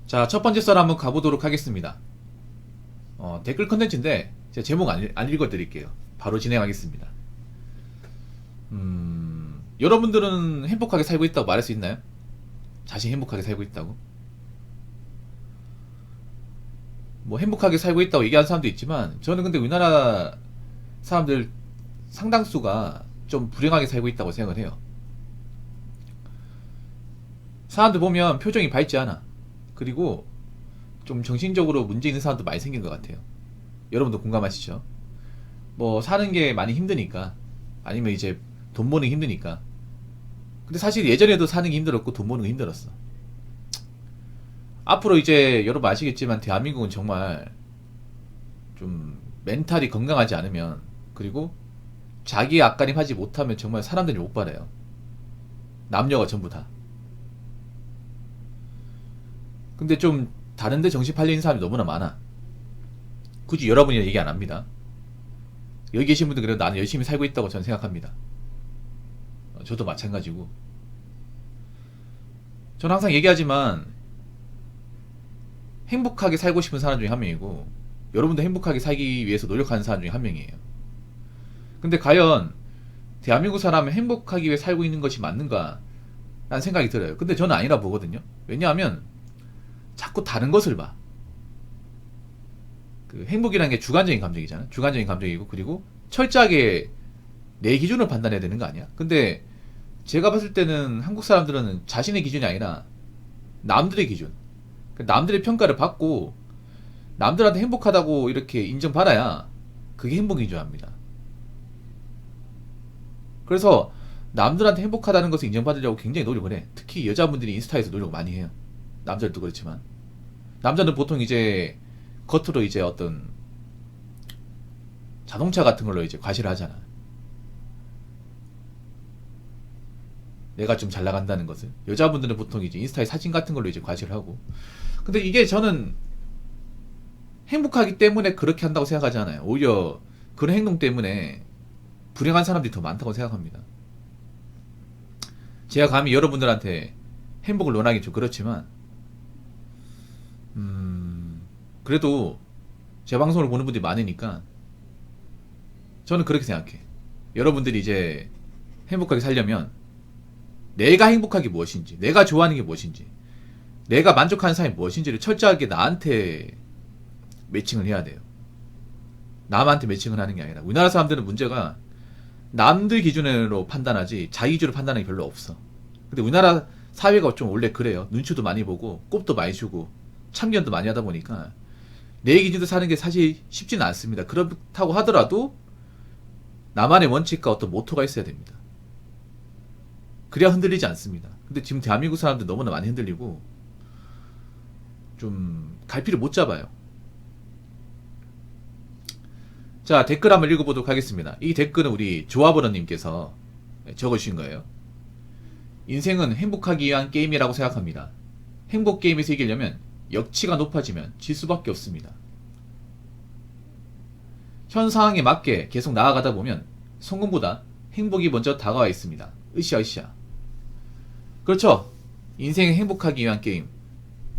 자, 첫 번째 썰 한번 가보도록 하겠습니다. 댓글 컨텐츠인데 제가 제목 안 읽어드릴게요. 바로 진행하겠습니다. 여러분들은 행복하게 살고 있다고 말할 수 있나요? 자신 행복하게 살고 있다고? 뭐 행복하게 살고 있다고 얘기하는 사람도 있지만 저는 근데 우리나라 사람들 상당수가 좀 불행하게 살고 있다고 생각을 해요. 사람들 보면 표정이 밝지 않아. 그리고 좀 정신적으로 문제 있는 사람도 많이 생긴 것 같아요. 여러분도 공감하시죠? 뭐 사는 게 많이 힘드니까, 아니면 이제 돈 버는 게 힘드니까. 근데 사실 예전에도 사는 게 힘들었고 돈 버는 게 힘들었어. 앞으로 이제 여러분 아시겠지만 대한민국은 정말 좀 멘탈이 건강하지 않으면, 그리고 자기 앞가림하지 못하면 정말 사람들이 못 받아요. 남녀가 전부 다. 근데 좀 다른데 정신 팔리는 사람이 너무나 많아. 굳이 여러분이 얘기 안 합니다. 여기 계신 분들 그래도 나는 열심히 살고 있다고 저는 생각합니다. 저도 마찬가지고. 저는 항상 얘기하지만 행복하게 살고 싶은 사람 중에 한 명이고, 여러분도 행복하게 살기 위해서 노력하는 사람 중에 한 명이에요. 근데 과연 대한민국 사람은 행복하기 위해 살고 있는 것이 맞는가 라는 생각이 들어요. 근데 저는 아니라 보거든요. 왜냐하면 자꾸 다른 것을 봐. 그 행복이라는 게 주관적인 감정이잖아. 주관적인 감정이고, 그리고 철저하게 내 기준으로 판단해야 되는 거 아니야? 근데 제가 봤을 때는 한국 사람들은 자신의 기준이 아니라 남들의 기준, 남들의 평가를 받고 남들한테 행복하다고 이렇게 인정받아야 그게 행복인 줄 압니다. 그래서 남들한테 행복하다는 것을 인정받으려고 굉장히 노력을 해. 특히 여자분들이 인스타에서 노력을 많이 해요. 남자들도 그렇지만 남자는 보통 이제 겉으로 이제 어떤 자동차 같은 걸로 이제 과시를 하잖아. 내가 좀 잘 나간다는 것을. 여자분들은 보통 이제 인스타에 사진 같은 걸로 이제 과시를 하고. 근데 이게 저는 행복하기 때문에 그렇게 한다고 생각하지 않아요. 오히려 그런 행동 때문에 불행한 사람들이 더 많다고 생각합니다. 제가 감히 여러분들한테 행복을 논하기 좀 그렇지만, 그래도 제 방송을 보는 분들이 많으니까 저는 그렇게 생각해. 여러분들이 이제 행복하게 살려면 내가 행복한 게 무엇인지, 내가 좋아하는 게 무엇인지, 내가 만족하는 삶이 무엇인지를 철저하게 나한테 매칭을 해야 돼요. 남한테 매칭을 하는 게 아니라. 우리나라 사람들은 문제가 남들 기준으로 판단하지 자기 기준으로 판단하는 게 별로 없어. 근데 우리나라 사회가 좀 원래 그래요. 눈치도 많이 보고 꼽도 많이 주고 참견도 많이 하다 보니까 내 기준으로 사는 게 사실 쉽지는 않습니다. 그렇다고 하더라도 나만의 원칙과 어떤 모토가 있어야 됩니다. 그래야 흔들리지 않습니다. 근데 지금 대한민국 사람들 너무나 많이 흔들리고 좀 갈피를 못 잡아요. 자, 댓글 한번 읽어보도록 하겠습니다. 이 댓글은 우리 조합원님께서 적어주신 거예요. 인생은 행복하기 위한 게임이라고 생각합니다. 행복 게임에서 이기려면 역치가 높아지면 질 수밖에 없습니다. 현 상황에 맞게 계속 나아가다 보면 성공보다 행복이 먼저 다가와 있습니다. 으쌰 으쌰. 그렇죠. 인생은 행복하기 위한 게임.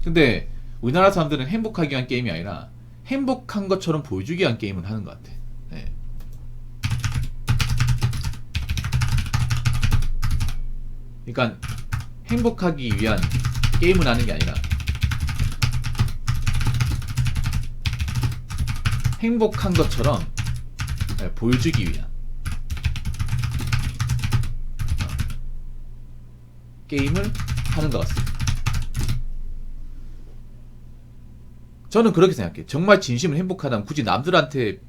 근데 우리나라 사람들은 행복하기 위한 게임이 아니라 행복한 것처럼 보여주기 위한 게임을 하는 것 같아. 네. 그러니까 행복하기 위한 게임을 하는 게 아니라 행복한 것처럼 보여주기 위한 게임을 하는 것 같습니다. 저는 그렇게 생각해요. 정말 진심으로 행복하다면 굳이 남들한테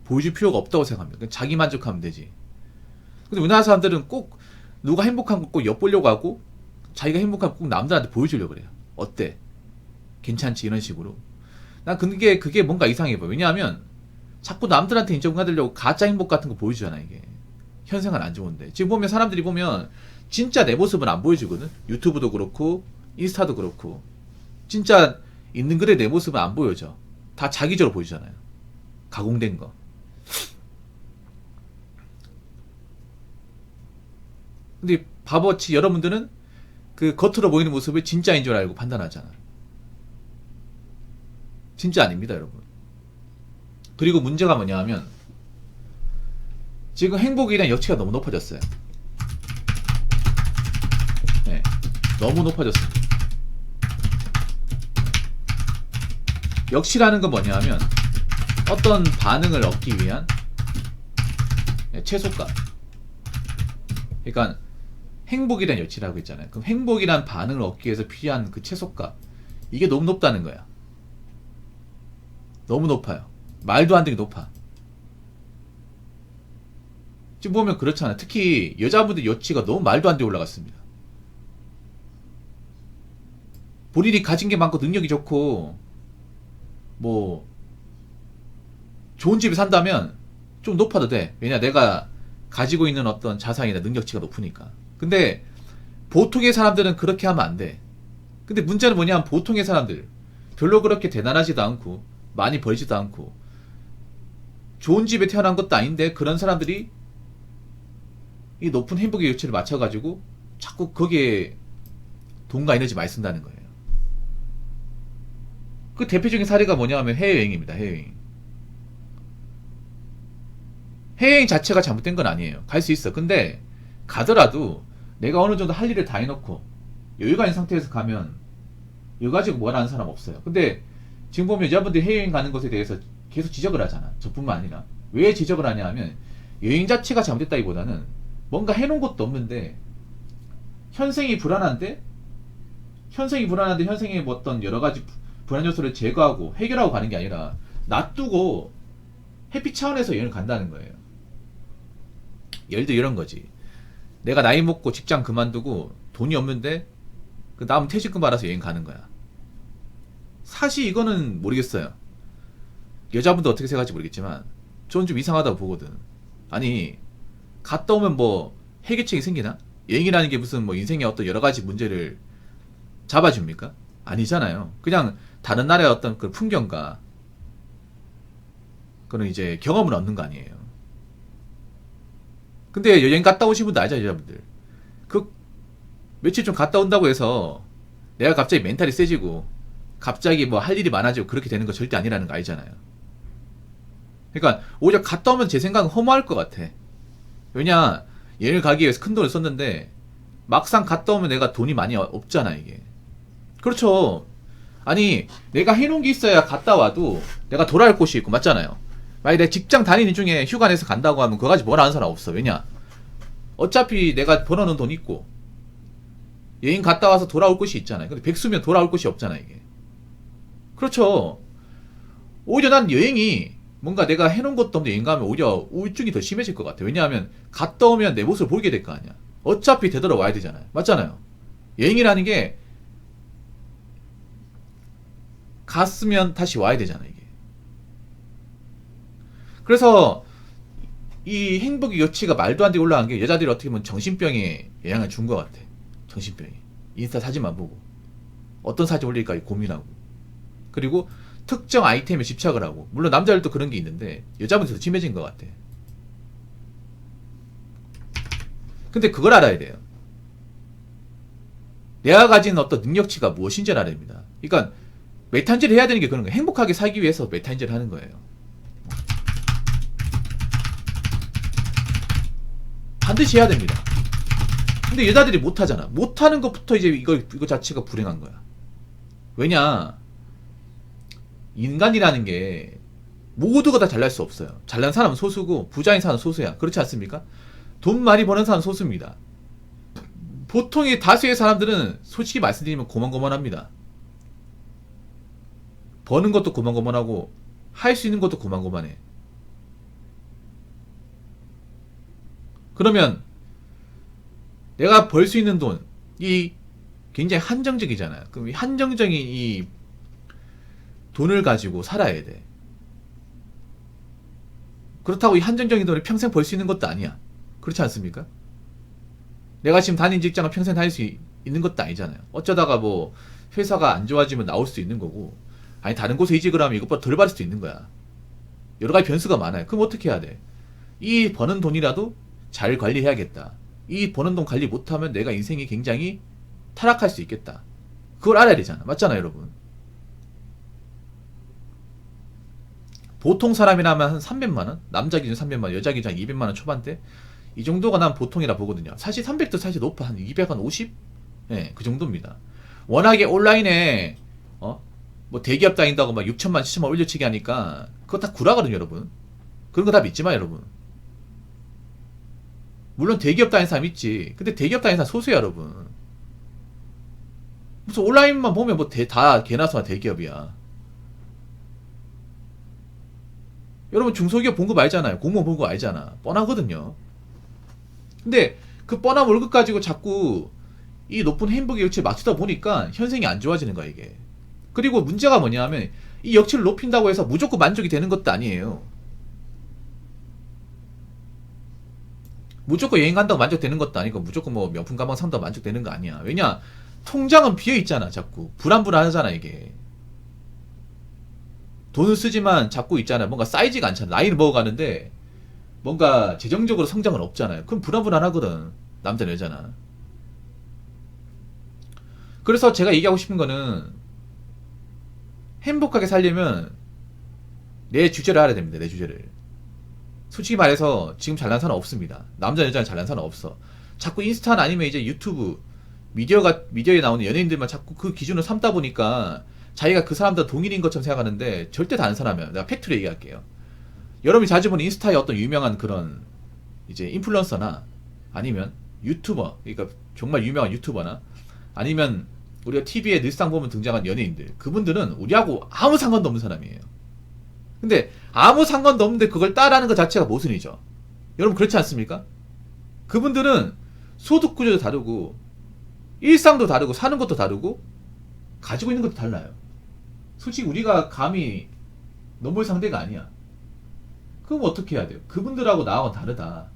보여줄 필요가 없다고 생각합니다. 그냥 자기 만족하면 되지. 근데 우리나라 사람들은 꼭 누가 행복한 거 꼭 엿보려고 하고 자기가 행복한 거 꼭 남들한테 보여주려고 그래요. 어때? 괜찮지? 이런 식으로. 난 그게 뭔가 이상해 보여. 왜냐하면 자꾸 남들한테 인정받으려고 가짜 행복 같은 거 보여주잖아. 이게 현생은 안 좋은데. 지금 보면 사람들이 보면 진짜 내 모습은 안 보여주거든. 유튜브도 그렇고 인스타도 그렇고 진짜 있는 글에 내 모습은 안 보여져. 다 자기적으로 보여주잖아요. 가공된 거. 근데 바보같이 여러분들은 그 겉으로 보이는 모습을 진짜인 줄 알고 판단하잖아. 진짜 아닙니다, 여러분. 그리고 문제가 뭐냐 하면 지금 행복에 대한 역치가 너무 높아졌어요. 네, 너무 높아졌습니다. 역치라는 건 뭐냐 하면 어떤 반응을 얻기 위한 최소값. 그러니까 행복이란 여치라고 했잖아요. 그럼 행복이란 반응을 얻기 위해서 필요한 그 최소값, 이게 너무 높다는 거야. 너무 높아요. 말도 안 되게 높아. 지금 보면 그렇잖아요. 특히 여자분들 여치가 너무 말도 안 되게 올라갔습니다. 본인이 가진 게 많고 능력이 좋고 뭐 좋은 집에 산다면 좀 높아도 돼. 왜냐, 내가 가지고 있는 어떤 자산이나 능력치가 높으니까. 근데 보통의 사람들은 그렇게 하면 안 돼. 근데 문제는 뭐냐면 보통의 사람들 별로 그렇게 대단하지도 않고 많이 벌지도 않고 좋은 집에 태어난 것도 아닌데 그런 사람들이 이 높은 행복의 요치를 맞춰가지고 자꾸 거기에 돈과 에너지 많이 쓴다는 거예요. 그 대표적인 사례가 뭐냐면 해외여행입니다. 해외여행. 해외여행 자체가 잘못된 건 아니에요. 갈 수 있어. 근데 가더라도 내가 어느 정도 할 일을 다 해놓고 여유가 있는 상태에서 가면 이거 가지고 뭘 하는 사람 없어요. 근데 지금 보면 여자분들이 해외여행 가는 것에 대해서 계속 지적을 하잖아. 저뿐만 아니라. 왜 지적을 하냐 하면 여행 자체가 잘못됐다기보다는 뭔가 해놓은 것도 없는데 현생이 불안한데 현생의 뭐 어떤 여러 가지 불안 요소를 제거하고 해결하고 가는 게 아니라 놔두고 회피 차원에서 여행을 간다는 거예요. 예를 들어 이런 거지. 내가 나이 먹고 직장 그만두고 돈이 없는데 그 남은 퇴직금 받아서 여행 가는 거야. 사실 이거는 모르겠어요. 여자분도 어떻게 생각할지 모르겠지만 저는 좀 이상하다고 보거든. 아니, 갔다 오면 뭐 해결책이 생기나? 여행이라는 게 무슨 뭐 인생의 어떤 여러 가지 문제를 잡아줍니까? 아니잖아요. 그냥 다른 나라의 어떤 그 풍경과 그런 이제 경험을 얻는 거 아니에요. 근데 여행 갔다 오신 분도 알죠, 여자분들. 그 며칠 좀 갔다 온다고 해서 내가 갑자기 멘탈이 세지고 갑자기 뭐 할 일이 많아지고 그렇게 되는 거 절대 아니라는 거 알잖아요. 그러니까 오히려 갔다 오면 제 생각은 허무할 것 같아. 왜냐, 여행을 가기 위해서 큰 돈을 썼는데 막상 갔다 오면 내가 돈이 많이 없잖아, 이게. 그렇죠. 아니, 내가 해놓은 게 있어야 갔다 와도 내가 돌아올 곳이 있고, 맞잖아요. 만약에 내 직장 다니는 중에 휴가 내서 간다고 하면 그거 가지고 뭘 아는 사람 없어. 왜냐, 어차피 내가 벌어놓은 돈 있고 여행 갔다 와서 돌아올 곳이 있잖아요. 근데 백수면 돌아올 곳이 없잖아, 이게. 그렇죠. 오히려 난 여행이 뭔가 내가 해놓은 것도 없는데 여행 가면 오히려 우울증이 더 심해질 것 같아. 왜냐하면 갔다 오면 내 모습을 보게 될 거 아니야. 어차피 되돌아와야 되잖아요. 맞잖아요. 여행이라는 게 갔으면 다시 와야 되잖아, 이게. 그래서 이 행복의 여치가 말도 안 되게 올라간 게 여자들이 어떻게 보면 정신병에 영향을 준 것 같아. 정신병이. 인스타 사진만 보고 어떤 사진 올릴까 고민하고, 그리고 특정 아이템에 집착을 하고. 물론 남자들도 그런 게 있는데 여자분들도 더 심해진 것 같아. 근데 그걸 알아야 돼요. 내가 가진 어떤 능력치가 무엇인지를 알아야 됩니다. 그러니까 메탄질을 해야 되는 게 그런 거예요. 행복하게 살기 위해서 메탄질을 하는 거예요. 반드시 해야 됩니다. 근데 여자들이 못하잖아. 못하는 것부터 이제 이거 자체가 불행한 거야. 왜냐, 인간이라는 게 모두가 다 잘날 수 없어요. 잘난 사람은 소수고 부자인 사람은 소수야. 그렇지 않습니까? 돈 많이 버는 사람은 소수입니다. 보통의 다수의 사람들은 솔직히 말씀드리면 고만고만합니다. 버는 것도 고만고만하고 할 수 있는 것도 고만고만해. 그러면 내가 벌 수 있는 돈이 굉장히 한정적이잖아요. 그럼 이 한정적인 이 돈을 가지고 살아야 돼. 그렇다고 이 한정적인 돈을 평생 벌 수 있는 것도 아니야. 그렇지 않습니까? 내가 지금 다니는 직장을 평생 다닐 수 있는 것도 아니잖아요. 어쩌다가 뭐 회사가 안 좋아지면 나올 수도 있는 거고, 아니 다른 곳에 이직을 하면 이것보다 덜 받을 수도 있는 거야. 여러 가지 변수가 많아요. 그럼 어떻게 해야 돼? 이 버는 돈이라도 잘 관리해야겠다. 이 버는 돈 관리 못하면 내가 인생이 굉장히 타락할 수 있겠다. 그걸 알아야 되잖아. 맞잖아요, 여러분. 보통 사람이라면 한 300만원? 남자 기준 300만원, 여자 기준 200만원 초반대? 이 정도가 난 보통이라 보거든요. 사실 300도 사실 높아. 한 200, 한 50? 예, 그 정도입니다. 워낙에 온라인에, 뭐 대기업 다닌다고 막 6천만, 7천만 올려치기 하니까, 그거 다 구라거든요, 여러분. 그런 거 다 믿지 마, 여러분. 물론 대기업 다니는 사람 있지. 근데 대기업 다니는 사람 소수야, 여러분. 무슨 온라인만 보면 뭐 다 개나 소나 대기업이야. 여러분 중소기업 본 거 알잖아요. 공무원 본 거 알잖아. 뻔하거든요. 근데 그 뻔한 월급 가지고 자꾸 이 높은 행복의 역치를 맞추다 보니까 현생이 안 좋아지는 거야, 이게. 그리고 문제가 뭐냐 하면 이 역치를 높인다고 해서 무조건 만족이 되는 것도 아니에요. 무조건 여행 간다고 만족되는 것도 아니고 무조건 뭐 명품 가방 산다고 만족되는 거 아니야. 왜냐? 통장은 비어 있잖아, 자꾸. 불안불안하잖아, 이게. 돈을 쓰지만 자꾸 있잖아. 뭔가 쌓이지가 않잖아. 나이를 먹어가는데 뭔가 재정적으로 성장은 없잖아요. 그럼 불안불안하거든. 남자나 여자나. 그래서 제가 얘기하고 싶은 거는 행복하게 살려면 내 주제를 알아야 됩니다. 내 주제를. 솔직히 말해서 지금 잘난 사람 없습니다. 남자 여자는 잘난 사람 없어. 자꾸 인스타나 아니면 이제 유튜브 미디어에 나오는 연예인들만 자꾸 그 기준을 삼다 보니까 자기가 그 사람들 동일인 것처럼 생각하는데 절대 다른 사람이야. 내가 팩트로 얘기할게요. 여러분이 자주 보는 인스타에 어떤 유명한 그런 이제 인플루언서나 아니면 유튜버, 그러니까 정말 유명한 유튜버나 아니면 우리가 TV에 늘상 보면 등장한 연예인들, 그분들은 우리하고 아무 상관도 없는 사람이에요. 근데 아무 상관도 없는데 그걸 따라하는 것 자체가 모순이죠. 여러분 그렇지 않습니까? 그분들은 소득 구조도 다르고 일상도 다르고 사는 것도 다르고 가지고 있는 것도 달라요. 솔직히 우리가 감히 넘볼 상대가 아니야. 그럼 어떻게 해야 돼요? 그분들하고 나하고는 다르다.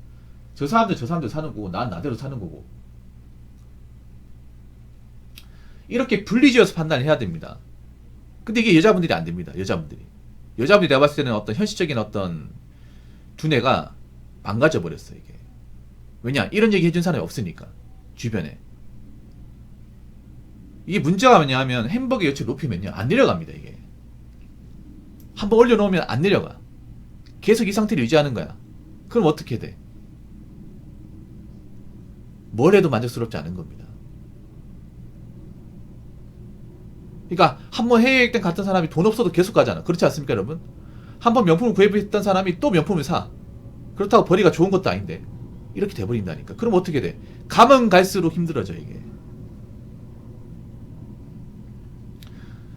저 사람들 사는 거고 난 나대로 사는 거고. 이렇게 분리지어서 판단을 해야 됩니다. 근데 이게 여자분들이 안 됩니다. 여자분들이 내가 봤을 때는 어떤 현실적인 어떤 두뇌가 망가져 버렸어, 이게. 왜냐? 이런 얘기 해준 사람이 없으니까. 주변에. 이게 문제가 뭐냐 하면 행복의 여치를 높이면요 안 내려갑니다, 이게. 한번 올려놓으면 안 내려가. 계속 이 상태를 유지하는 거야. 그럼 어떻게 돼? 뭘 해도 만족스럽지 않은 겁니다. 그러니까 한번 해외여행 때 갔던 사람이 돈 없어도 계속 가잖아. 그렇지 않습니까, 여러분? 한번 명품을 구입했던 사람이 또 명품을 사. 그렇다고 벌이가 좋은 것도 아닌데 이렇게 돼버린다니까. 그럼 어떻게 돼? 가면 갈수록 힘들어져, 이게.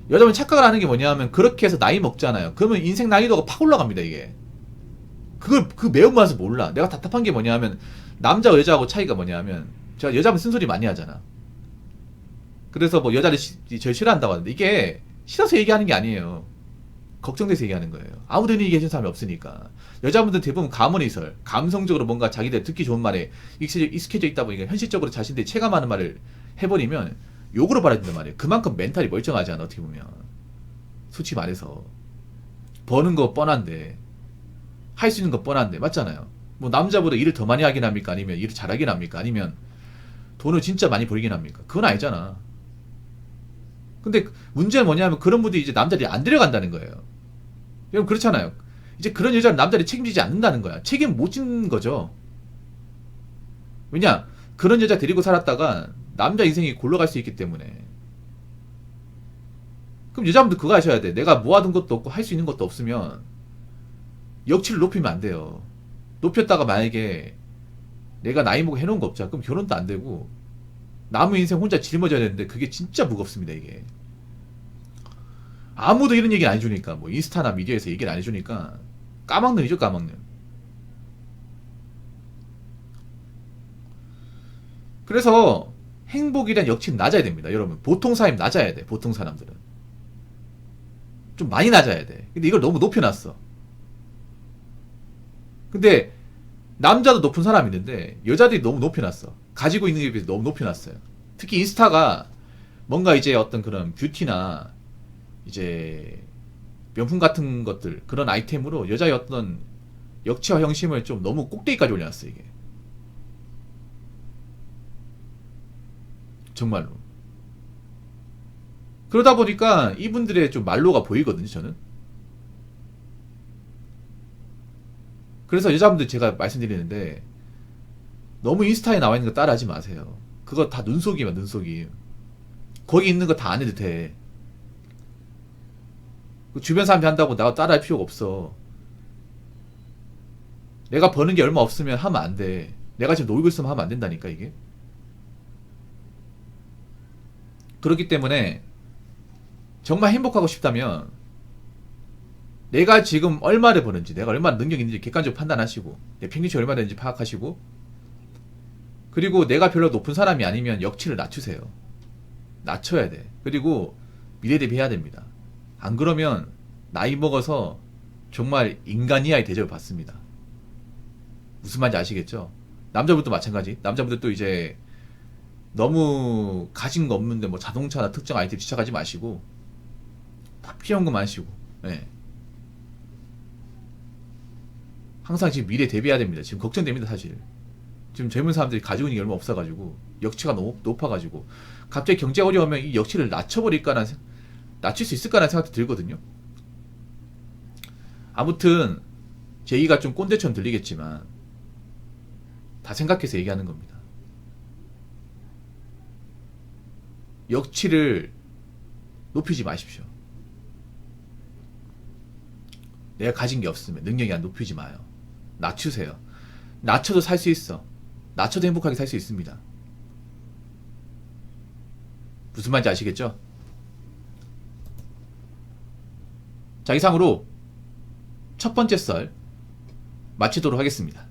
여자분 착각을 하는 게 뭐냐 하면 그렇게 해서 나이 먹잖아요. 그러면 인생 난이도가 팍 올라갑니다, 이게. 그 매운맛을 몰라. 내가 답답한 게 뭐냐 하면 남자와 여자하고 차이가 뭐냐 하면 제가 여자분 쓴소리 많이 하잖아. 그래서 뭐 여자를 제일 싫어한다고 하는데 이게 싫어서 얘기하는 게 아니에요. 걱정돼서 얘기하는 거예요. 아무도 얘기해준 사람이 없으니까. 여자분들 대부분 가문이설, 감성적으로 뭔가 자기들 듣기 좋은 말에 익숙해져 있다 보니까 현실적으로 자신들이 체감하는 말을 해버리면 욕으로 받아준단 말이에요. 그만큼 멘탈이 멀쩡하지 않아, 어떻게 보면. 솔직히 말해서. 버는 거 뻔한데, 할 수 있는 거 뻔한데, 맞잖아요. 뭐 남자보다 일을 더 많이 하긴 합니까? 아니면 일을 잘하긴 합니까? 아니면 돈을 진짜 많이 벌긴 합니까? 그건 아니잖아. 근데 문제는 뭐냐면 그런 분들이 이제 남자들이 안 데려간다는 거예요. 여러분 그렇잖아요. 이제 그런 여자는 남자들이 책임지지 않는다는 거야. 책임 못 지는 거죠. 왜냐? 그런 여자 데리고 살았다가 남자 인생이 골러갈 수 있기 때문에. 그럼 여자분들 그거 하셔야 돼. 내가 모아둔 것도 없고 할 수 있는 것도 없으면 역치를 높이면 안 돼요. 높였다가 만약에 내가 나이 먹고 해놓은 거 없잖아. 그럼 결혼도 안 되고 남은 인생 혼자 짊어져야 되는데 그게 진짜 무겁습니다, 이게. 아무도 이런 얘기를 안 해주니까, 뭐 인스타나 미디어에서 얘기를 안 해주니까 까막눈이죠, 까막눈. 그래서 행복에 대한 역치는 낮아야 됩니다, 여러분. 보통 사람이 낮아야 돼. 보통 사람들은 좀 많이 낮아야 돼. 근데 이걸 너무 높여놨어. 근데 남자도 높은 사람이 있는데 여자들이 너무 높여놨어. 가지고 있는 게 비해서 너무 높여놨어요. 특히 인스타가 뭔가 이제 어떤 그런 뷰티나 이제 명품 같은 것들, 그런 아이템으로 여자의 어떤 역치와 형심을 좀 너무 꼭대기까지 올려놨어, 이게. 정말로. 그러다 보니까 이분들의 좀 말로가 보이거든요, 저는. 그래서 여자분들 제가 말씀드리는데 너무 인스타에 나와 있는 거 따라하지 마세요. 그거 다 눈속임이야, 눈속임. 거기 있는 거 다 안 해도 돼. 주변 사람들이 한다고 나가 따라할 필요가 없어. 내가 버는 게 얼마 없으면 하면 안 돼. 내가 지금 놀고 있으면 하면 안 된다니까, 이게. 그렇기 때문에 정말 행복하고 싶다면 내가 지금 얼마를 버는지, 내가 얼마나 능력이 있는지 객관적으로 판단하시고, 내 평균치 얼마 되는지 파악하시고, 그리고 내가 별로 높은 사람이 아니면 역치를 낮추세요. 낮춰야 돼. 그리고 미래 대비해야 됩니다. 안 그러면 나이 먹어서 정말 인간 이하의 대접을 받습니다. 무슨 말인지 아시겠죠? 남자분도 마찬가지. 남자분들도 이제 너무 가진 거 없는데 뭐 자동차나 특정 아이템 집착하지 마시고 딱 필요한 것만 하시고. 네. 항상 지금 미래 대비해야 됩니다. 지금 걱정됩니다, 사실. 지금 젊은 사람들이 가지고 있는 게 얼마 없어가지고 역치가 너무 높아가지고 갑자기 경제가 어려우면 이 역치를 낮춰버릴까라는 낮출 수 있을까라는 생각도 들거든요. 아무튼 제 얘기가 좀 꼰대처럼 들리겠지만 다 생각해서 얘기하는 겁니다. 역치를 높이지 마십시오. 내가 가진 게 없으면 능력이 안 높이지 마요. 낮추세요. 낮춰도 살 수 있어. 낮춰도 행복하게 살 수 있습니다. 무슨 말인지 아시겠죠? 자, 이상으로 첫 번째 썰 마치도록 하겠습니다.